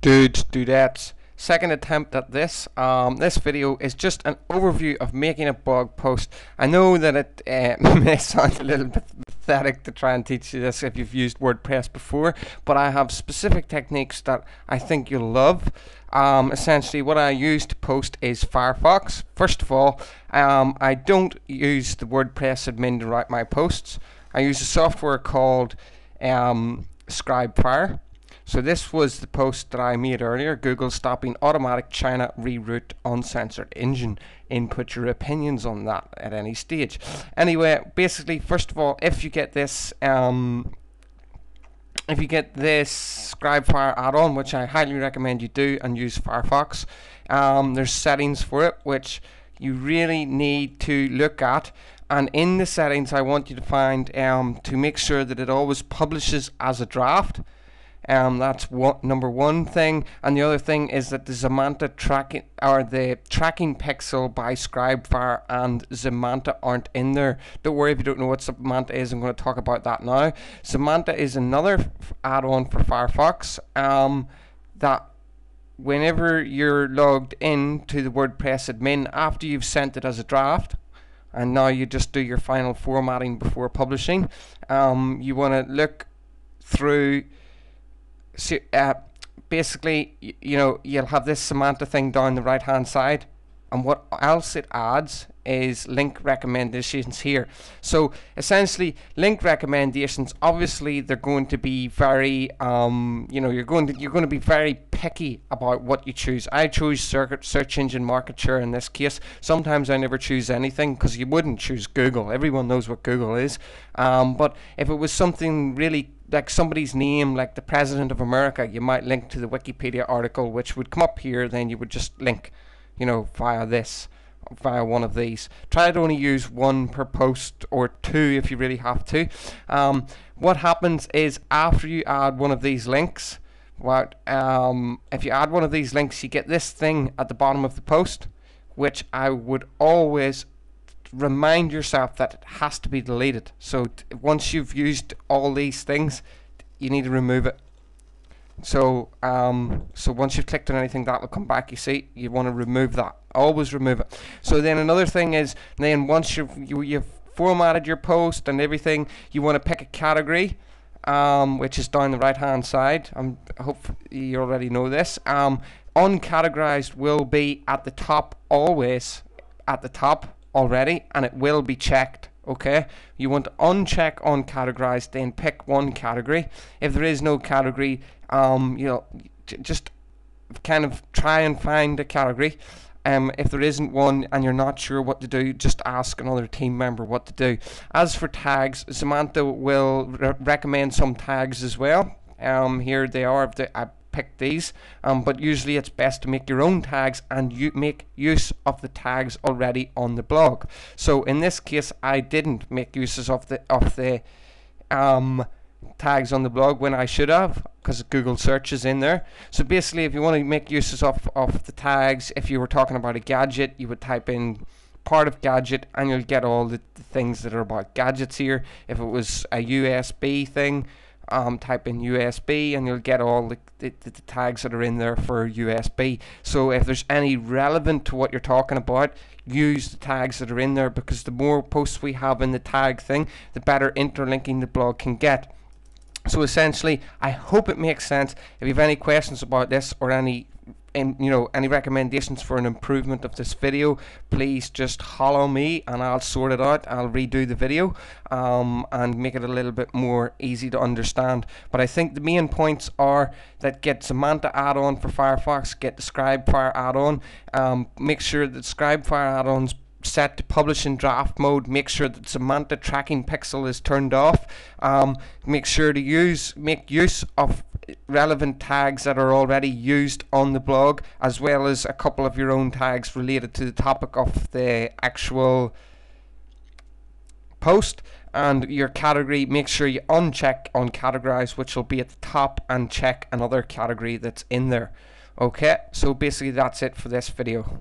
dudettes. Second attempt at this. This video is just an overview of making a blog post. I know that it may sound a little bit pathetic to try and teach you this if you've used WordPress before, but I have specific techniques that I think you'll love. Essentially what I use to post is Firefox. First of all, I don't use the WordPress admin to write my posts. I use a software called Scribefire. So this was the post that I made earlier: Google stopping automatic China reroute uncensored engine. Input your opinions on that at any stage. Anyway, basically, first of all, if you get this Scribefire add-on, which I highly recommend you do and use Firefox, there's settings for it which you really need to look at. And in the settings, I want you to find to make sure that it always publishes as a draft. That's number one thing. And the other thing is that the Zemanta tracking, or the tracking pixel by Scribefire and Zemanta, aren't in there. Don't worry if you don't know what Zemanta is. I'm going to talk about that now. Zemanta is another add-on for Firefox that whenever you're logged in to the WordPress admin after you've sent it as a draft, and now you just do your final formatting before publishing, you want to look through. So, basically, you'll have this Zemanta thing down the right hand side, and what else it adds is link recommendations here. So essentially, link recommendations, obviously they're going to be very you're going to be very picky about what you choose. I chose search engine market share in this case. Sometimes I never choose anything because you wouldn't choose Google. Everyone knows what Google is. But if it was something really like somebody's name, like the President of America, you might link to the Wikipedia article, which would come up here. Then you would just link, via one of these. Try to only use one per post, or two if you really have to. What happens is after you add one of these links, if you add one of these links, you get this thing at the bottom of the post, which I would always remind yourself that it has to be deleted. So once you've used all these things, you need to remove it. So once you've clicked on anything, that will come back. You see, you want to remove that. Always remove it. So then another thing is, then once you've formatted your post and everything, you want to pick a category, which is down the right hand side. I hope you already know this. Uncategorized will be at the top, always at the top already, and it will be checked. Okay, you want to uncheck uncategorized, then pick one category. If there is no category, just kind of try and find a category. If there isn't one and you're not sure what to do, just ask another team member what to do. As for tags, Zemanta will recommend some tags as well. Here they are. I picked these, but usually it's best to make your own tags, and you make use of the tags already on the blog. So in this case, I didn't make uses of the tags on the blog when I should have, because Google search is in there. So basically, if you want to make uses of the tags, if you were talking about a gadget, you would type in part of gadget and you'll get all the things that are about gadgets here. If it was a USB thing, type in USB and you'll get all the tags that are in there for USB. So if there's any relevant to what you're talking about, use the tags that are in there, because the more posts we have in the tag thing, the better interlinking the blog can get. So essentially, I hope it makes sense. If you have any questions about this, or any recommendations for an improvement of this video, please just holler me and I'll sort it out. I'll redo the video and make it a little bit more easy to understand. But I think the main points are that get Zemanta add-on for Firefox, get the Scribefire add-on, make sure that Scribefire add-ons set to publish in draft mode, make sure that Zemanta tracking pixel is turned off, make sure to make use of relevant tags that are already used on the blog, as well as a couple of your own tags related to the topic of the actual post. And your category, make sure you uncheck uncategorize, which will be at the top, and check another category that's in there. Okay, so basically that's it for this video.